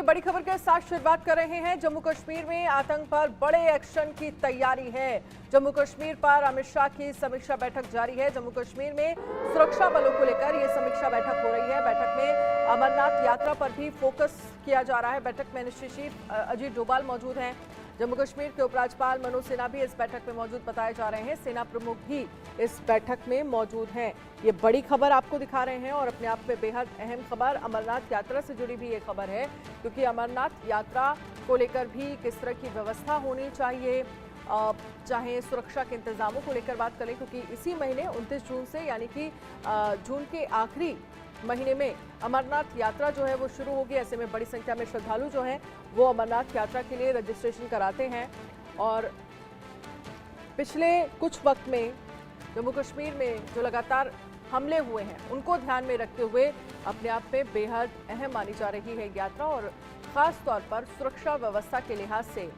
चलिए बड़ी खबर के साथ शुरुआत कर रहे हैं। जम्मू कश्मीर में आतंक पर बड़े एक्शन की तैयारी है। जम्मू कश्मीर पर अमित शाह की समीक्षा बैठक जारी है। जम्मू कश्मीर में सुरक्षा बलों को लेकर यह समीक्षा बैठक हो रही है। बैठक में अमरनाथ यात्रा पर भी फोकस किया जा रहा है। बैठक में एनएसजी चीफ अजीत डोभाल मौजूद हैं। जम्मू कश्मीर के उपराज्यपाल मनोज सिन्हा भी इस बैठक में मौजूद बताए जा रहे हैं। सेना प्रमुख भी इस बैठक में मौजूद हैं। ये बड़ी खबर आपको दिखा रहे हैं और अपने आप में बेहद अहम खबर अमरनाथ यात्रा से जुड़ी भी ये खबर है, क्योंकि अमरनाथ यात्रा को लेकर भी किस तरह की व्यवस्था होनी चाहिए, चाहे सुरक्षा के इंतजामों को लेकर बात करें, क्योंकि इसी महीने 29 जून से यानी कि जून के आखिरी महीने में अमरनाथ यात्रा जो है वो शुरू होगी। ऐसे में बड़ी संख्या में श्रद्धालु जो हैं वो अमरनाथ यात्रा के लिए रजिस्ट्रेशन कराते हैं। और पिछले कुछ वक्त में जम्मू कश्मीर में जो लगातार हमले हुए हैं उनको ध्यान में रखते हुए अपने आप में बेहद अहम मानी जा रही है यात्रा, और खास तौर पर सुरक्षा व्यवस्था के लिहाज से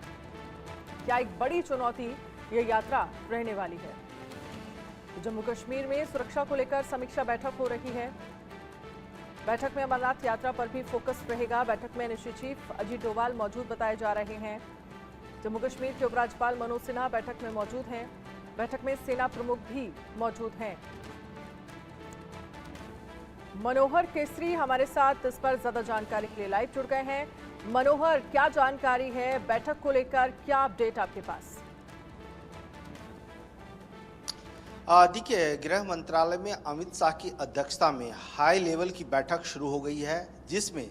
क्या एक बड़ी चुनौती ये यात्रा रहने वाली है। जम्मू कश्मीर में सुरक्षा को लेकर समीक्षा बैठक हो रही है। बैठक में अमरनाथ यात्रा पर भी फोकस रहेगा। बैठक में एनएसजी चीफ अजीत डोभाल मौजूद बताए जा रहे हैं। जम्मू कश्मीर के उपराज्यपाल मनोज सिन्हा बैठक में मौजूद हैं। बैठक में सेना प्रमुख भी मौजूद हैं। मनोहर केसरी हमारे साथ इस पर ज्यादा जानकारी के लिए लाइव जुड़ गए हैं। मनोहर, क्या जानकारी है बैठक को लेकर, क्या अपडेट आपके पास? देखिए, गृह मंत्रालय में अमित शाह की अध्यक्षता में हाई लेवल की बैठक शुरू हो गई है, जिसमें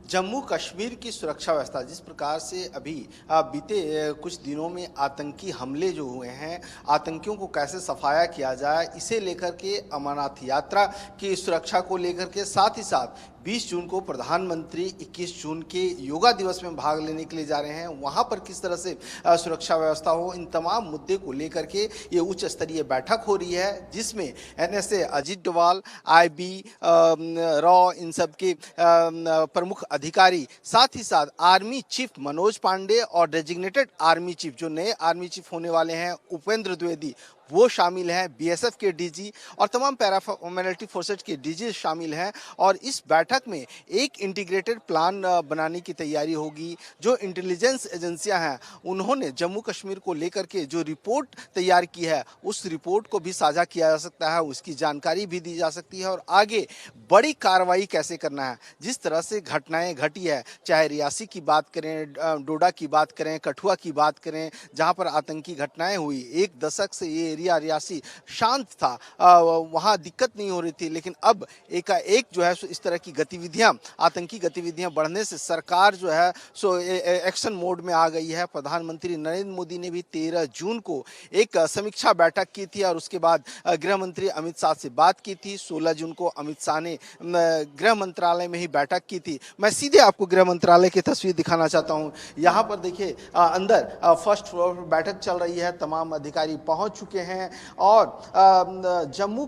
जम्मू कश्मीर की सुरक्षा व्यवस्था जिस प्रकार से अभी बीते कुछ दिनों में आतंकी हमले जो हुए हैं, आतंकियों को कैसे सफाया किया जाए, इसे लेकर के अमरनाथ यात्रा की सुरक्षा को लेकर के, साथ ही साथ 20 जून को प्रधानमंत्री 21 जून के योगा दिवस में भाग लेने के लिए जा रहे हैं, वहां पर किस तरह से सुरक्षा व्यवस्था हो, इन तमाम मुद्दे को लेकर के ये उच्च स्तरीय बैठक हो रही है, जिसमें एनएसए अजीत डोभाल, आईबी, रॉ, इन सब के प्रमुख अधिकारी, साथ ही साथ आर्मी चीफ मनोज पांडे और डेजिग्नेटेड आर्मी चीफ जो नए आर्मी चीफ होने वाले हैं उपेंद्र द्विवेदी, वो शामिल हैं, बीएसएफ के डीजी और तमाम पैरामिलिट्री फोर्सेज के डीजी शामिल हैं। और इस बैठक में एक इंटीग्रेटेड प्लान बनाने की तैयारी होगी। जो इंटेलिजेंस एजेंसियां हैं उन्होंने जम्मू कश्मीर को लेकर के जो रिपोर्ट तैयार की है, उस रिपोर्ट को भी साझा किया जा सकता है, उसकी जानकारी भी दी जा सकती है और आगे बड़ी कार्रवाई कैसे करना है। जिस तरह से घटनाएं घटी है, चाहे रियासी की बात करें, डोडा की बात करें, कठुआ की बात करें, जहां पर आतंकी घटनाएं हुई, एक दशक से ये रियासी शांत था, वहां दिक्कत नहीं हो रही थी, लेकिन अब एक जो है इस तरह की गतिविधियां, आतंकी गतिविधियां बढ़ने से सरकार जो है सो एक्शन मोड में आ गई है। प्रधानमंत्री नरेंद्र मोदी ने भी 13 जून को एक समीक्षा बैठक की थी और उसके बाद गृह मंत्री अमित शाह से बात की थी। 16 जून को अमित शाह ने गृह मंत्रालय में ही बैठक की थी। मैं सीधे आपको गृह मंत्रालय की तस्वीर दिखाना चाहता हूं। यहाँ पर देखिए, अंदर फर्स्ट फ्लोर पर बैठक चल रही है, तमाम अधिकारी पहुंच चुके हैं और जम्मू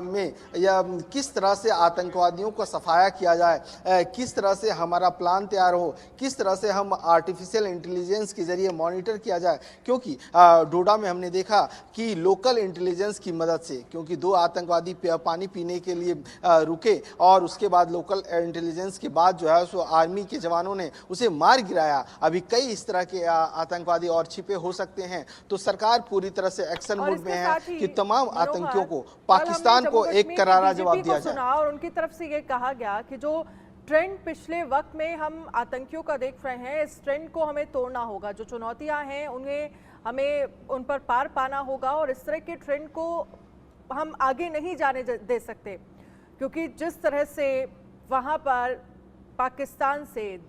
में या किस तरह से आतंकवादियों को सफाया किया जाए, किस तरह से हमारा प्लान तैयार हो, किस तरह से हम आर्टिफिशियल इंटेलिजेंस के जरिए मॉनिटर किया जाए। क्योंकि डोडा में हमने देखा कि लोकल इंटेलिजेंस की मदद से, क्योंकि 2 आतंकवादी पानी पीने के लिए रुके और उसके बाद लोकल इंटेलिजेंस के बाद जो है सो आर्मी के जवानों ने उसे मार गिराया। अभी कई इस तरह के आतंकवादी और छिपे हो सकते हैं, तो सरकार पूरी तरह से एक्शन मोड में है कि तमाम आतंकियों को, पाकिस्तान को एक करारा जवाब दिया जाए। और उनकी तरफ से ये कहा गया कि जो ट्रेंड पिछले वक्त में हम आतंकियों का देख रहे हैं, इस ट्रेंड को हमें तोड़ना होगा। जो चुनौतियां हैं उन्हें हमें उन पर पार पाना होगा और इस तरह के ट्रेंड को हम आगे नहीं जाने दे सकते, क्योंकि जिस तरह से वहां पर पाकिस्तान से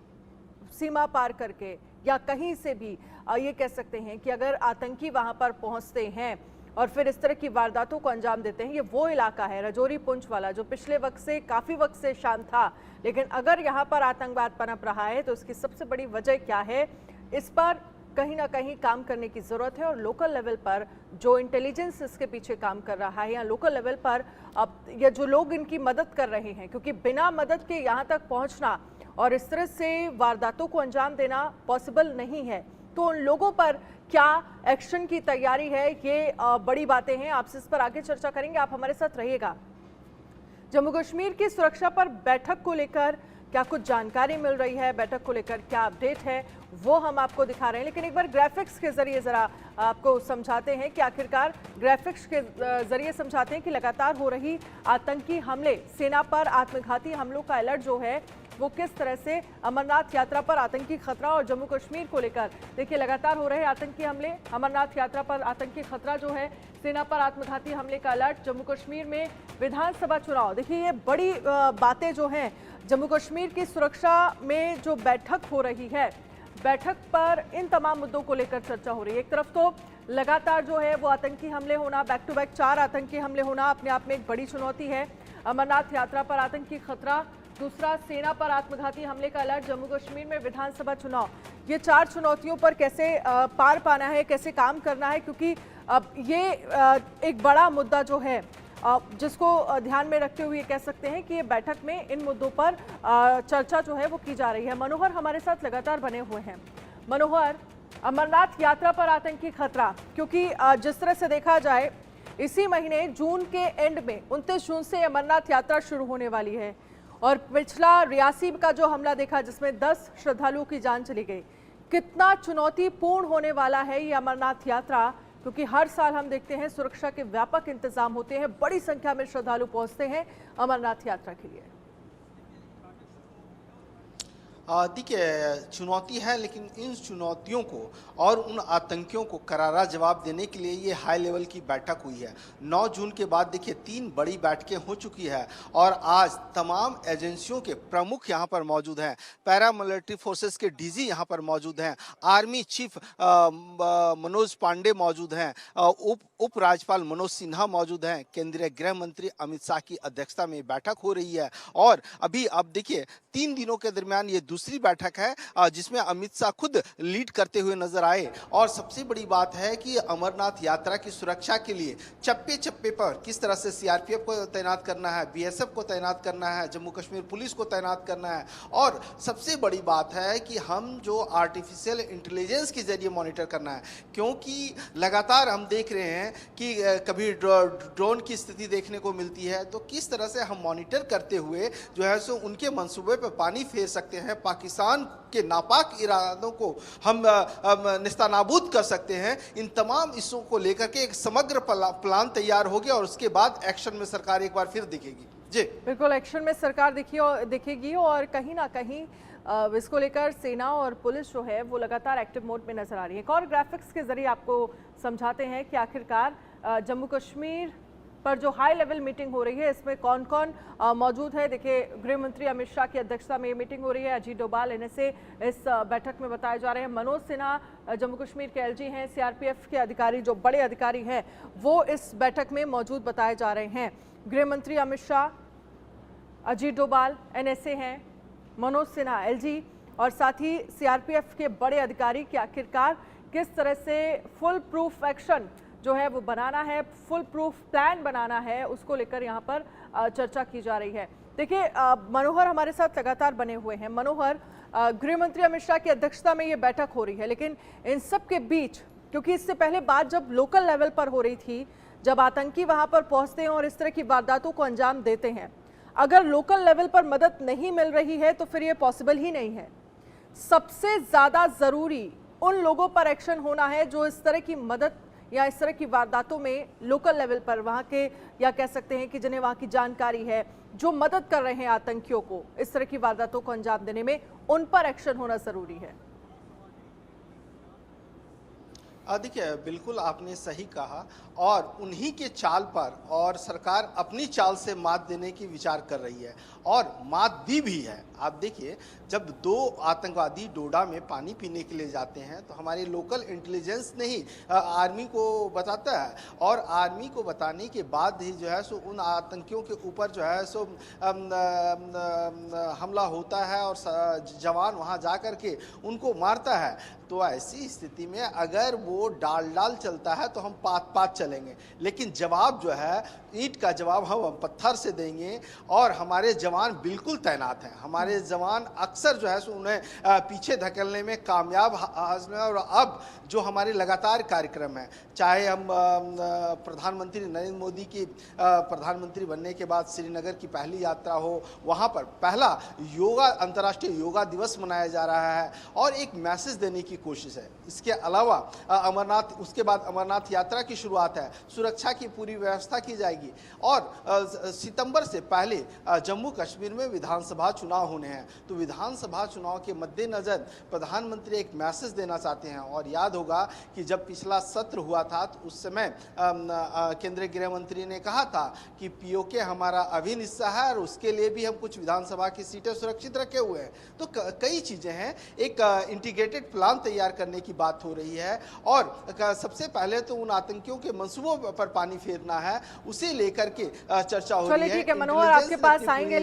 सीमा पार करके या कहीं से भी ये कह सकते हैं कि अगर आतंकी वहां पर पहुंचते हैं और फिर इस तरह की वारदातों को अंजाम देते हैं, ये वो इलाका है रजौरी पुंछ वाला जो पिछले वक्त से काफ़ी वक्त से शांत था, लेकिन अगर यहाँ पर आतंकवाद पनप रहा है तो इसकी सबसे बड़ी वजह क्या है, इस पर कहीं ना कहीं काम करने की ज़रूरत है। और लोकल लेवल पर जो इंटेलिजेंस इसके पीछे काम कर रहा है या लोकल लेवल पर अब या जो लोग इनकी मदद कर रहे हैं, क्योंकि बिना मदद के यहाँ तक पहुँचना और इस तरह से वारदातों को अंजाम देना पॉसिबल नहीं है, तो उन लोगों पर क्या एक्शन की तैयारी है, ये बड़ी बातें हैं। आपसे इस पर आगे चर्चा करेंगे, आप हमारे साथ रहिएगा। जम्मू कश्मीर की सुरक्षा पर बैठक को लेकर क्या कुछ जानकारी मिल रही है, बैठक को लेकर क्या अपडेट है, वो हम आपको दिखा रहे हैं। लेकिन एक बार ग्राफिक्स के जरिए जरा आपको समझाते हैं कि आखिरकार ग्राफिक्स के जरिए समझाते हैं कि लगातार हो रही आतंकी हमले, सेना पर आत्मघाती हमलों का अलर्ट जो है वो किस तरह से अमरनाथ यात्रा पर आतंकी खतरा और जम्मू कश्मीर को लेकर देखिए लगातार हो रहे आतंकी हमले, अमरनाथ यात्रा पर आतंकी खतरा जो है, सेना पर आत्मघाती हमले का अलर्ट, जम्मू कश्मीर में विधानसभा चुनाव। देखिए ये बड़ी बातें जो हैं, जम्मू कश्मीर की सुरक्षा में जो बैठक हो रही है, बैठक पर इन तमाम मुद्दों को लेकर चर्चा हो रही है। एक तरफ तो लगातार जो है वो आतंकी हमले होना, बैक टू बैक 4 आतंकी हमले होना अपने आप में एक बड़ी चुनौती है। अमरनाथ यात्रा पर आतंकी खतरा, दूसरा सेना पर आत्मघाती हमले का अलर्ट, जम्मू कश्मीर में विधानसभा चुनाव। ये 4 चुनौतियों पर कैसे पार पाना है, कैसे काम करना है, क्योंकि ये एक बड़ा मुद्दा जो है जिसको ध्यान में रखते हुए कह सकते हैं कि ये बैठक में इन मुद्दों पर चर्चा जो है वो की जा रही है। मनोहर हमारे साथ लगातार बने हुए हैं। मनोहर, अमरनाथ यात्रा पर आतंकी खतरा, क्योंकि जिस तरह से देखा जाए इसी महीने जून के एंड में 29 जून से अमरनाथ यात्रा शुरू होने वाली है और पिछला रियासी का जो हमला देखा जिसमें 10 श्रद्धालुओं की जान चली गई, कितना चुनौतीपूर्ण होने वाला है ये अमरनाथ यात्रा, क्योंकि हर साल हम देखते हैं सुरक्षा के व्यापक इंतजाम होते हैं, बड़ी संख्या में श्रद्धालु पहुंचते हैं अमरनाथ यात्रा के लिए। देखिए चुनौती है, लेकिन इन चुनौतियों को और उन आतंकियों को करारा जवाब देने के लिए ये हाई लेवल की बैठक हुई है। 9 जून के बाद देखिए 3 बड़ी बैठकें हो चुकी है और आज तमाम एजेंसियों के प्रमुख यहाँ पर मौजूद हैं। पैरा मिलिट्री फोर्सेस के डीजी यहाँ पर मौजूद हैं, आर्मी चीफ मनोज पांडे मौजूद हैं, उप राज्यपाल मनोज सिन्हा मौजूद हैं, केंद्रीय गृह मंत्री अमित शाह की अध्यक्षता में बैठक हो रही है। और अभी अब देखिए 3 दिनों के दरमियान ये दूसरी बैठक है जिसमें अमित शाह खुद लीड करते हुए नजर आए। और सबसे बड़ी बात है कि अमरनाथ यात्रा की सुरक्षा के लिए चप्पे चप्पे पर किस तरह से सीआरपीएफ को तैनात करना है, बीएसएफ को तैनात करना है, जम्मू कश्मीर पुलिस को तैनात करना है। और सबसे बड़ी बात है कि हम जो आर्टिफिशियल इंटेलिजेंस के जरिए मॉनिटर करना है, क्योंकि लगातार हम देख रहे हैं कि कभी ड्रोन की स्थिति देखने को मिलती है, तो किस तरह से हम मॉनिटर करते हुए जो है सो उनके मंसूबे पर पानी फेर सकते हैं, पाकिस्तान के नापाक इरादों को हम निस्तानाबूद कर सकते हैं। इन तमाम इश्यूओं को लेकर के एक समग्र प्लान तैयार हो गया और उसके बाद एक्शन में सरकार एक बार फिर दिखेगी। जी बिल्कुल, एक्शन में सरकार दिखेगी और कहीं ना कहीं इसको लेकर सेना और पुलिस जो है वो लगातार एक्टिव मोड में नजर आ रही है। एक और ग्राफिक्स के जरिए आपको समझाते हैं कि आखिरकार जम्मू कश्मीर पर जो हाई लेवल मीटिंग हो रही है इसमें कौन कौन मौजूद है। देखिए गृह मंत्री अमित शाह की अध्यक्षता में मीटिंग हो रही है, अजीत डोभाल एनएसए इस बैठक में बताए जा रहे हैं, मनोज सिन्हा जम्मू कश्मीर के एलजी हैं, सीआरपीएफ के अधिकारी जो बड़े अधिकारी हैं वो इस बैठक में मौजूद बताए जा रहे हैं। गृह मंत्री अमित शाह, अजीत डोभाल एनएसए हैं, मनोज सिन्हा एलजी और साथ ही सीआरपीएफ के बड़े अधिकारी कि आखिरकार किस तरह से फुल प्रूफ एक्शन जो है वो बनाना है, फुल प्रूफ प्लान बनाना है, उसको लेकर यहाँ पर चर्चा की जा रही है। देखिए मनोहर हमारे साथ लगातार बने हुए हैं। मनोहर, गृह मंत्री अमित शाह की अध्यक्षता में ये बैठक हो रही है, लेकिन इन सब के बीच, क्योंकि इससे पहले बात जब लोकल लेवल पर हो रही थी, जब आतंकी वहां पर पहुंचते हैं और इस तरह की वारदातों को अंजाम देते हैं, अगर लोकल लेवल पर मदद नहीं मिल रही है तो फिर ये पॉसिबल ही नहीं है। सबसे ज्यादा जरूरी उन लोगों पर एक्शन होना है जो इस तरह की मदद या इस तरह की वारदातों में लोकल लेवल पर वहां के, या कह सकते हैं कि जिन्हें वहां की जानकारी है, जो मदद कर रहे हैं आतंकियों को इस तरह की वारदातों को अंजाम देने में, उन पर एक्शन होना जरूरी है। देखिए बिल्कुल आपने सही कहा और उन्हीं के चाल पर और सरकार अपनी चाल से मात देने की विचार कर रही है और मात दी भी है। आप देखिए जब 2 आतंकवादी डोडा में पानी पीने के लिए जाते हैं तो हमारी लोकल इंटेलिजेंस ने ही आर्मी को बताता है और आर्मी को बताने के बाद ही जो है सो उन आतंकियों के ऊपर जो है सो हमला होता है और जवान वहां जा कर के उनको मारता है। तो ऐसी स्थिति में अगर वो तो डाल डाल चलता है तो हम पात पात चलेंगे, लेकिन जवाब जो है ईंट का जवाब हम पत्थर से देंगे। और हमारे जवान बिल्कुल तैनात हैं, हमारे जवान अक्सर जो है सो उन्हें पीछे धकेलने में कामयाब हासिल है। और अब जो हमारे लगातार कार्यक्रम है, चाहे हम प्रधानमंत्री नरेंद्र मोदी की प्रधानमंत्री बनने के बाद श्रीनगर की पहली यात्रा हो, वहाँ पर पहला अंतर्राष्ट्रीय योगा दिवस मनाया जा रहा है और एक मैसेज देने की कोशिश है। इसके अलावा अमरनाथ, उसके बाद अमरनाथ यात्रा की शुरुआत है, सुरक्षा की पूरी व्यवस्था की जाएगी। और सितंबर से पहले जम्मू कश्मीर में विधानसभा चुनाव होने हैं, तो विधानसभा चुनाव के मद्देनजर प्रधानमंत्री एक मैसेज देना चाहते हैं। और याद होगा कि जब पिछला सत्र हुआ था तो उस समय केंद्रीय गृह मंत्री ने कहा था कि पीओके हमारा अभिन्न हिस्सा है और उसके लिए भी हम कुछ विधानसभा की सीटें सुरक्षित रखे हुए हैं। तो कई चीजें हैं, एक इंटीग्रेटेड प्लान तैयार करने की बात हो रही है। और सबसे पहले तो उन आतंकियों के मंसूबों पर पानी फेरना है, उसे लेकर के चर्चा हो रही है। चलिए ठीक है मनोहर, आपके पास आएंगे।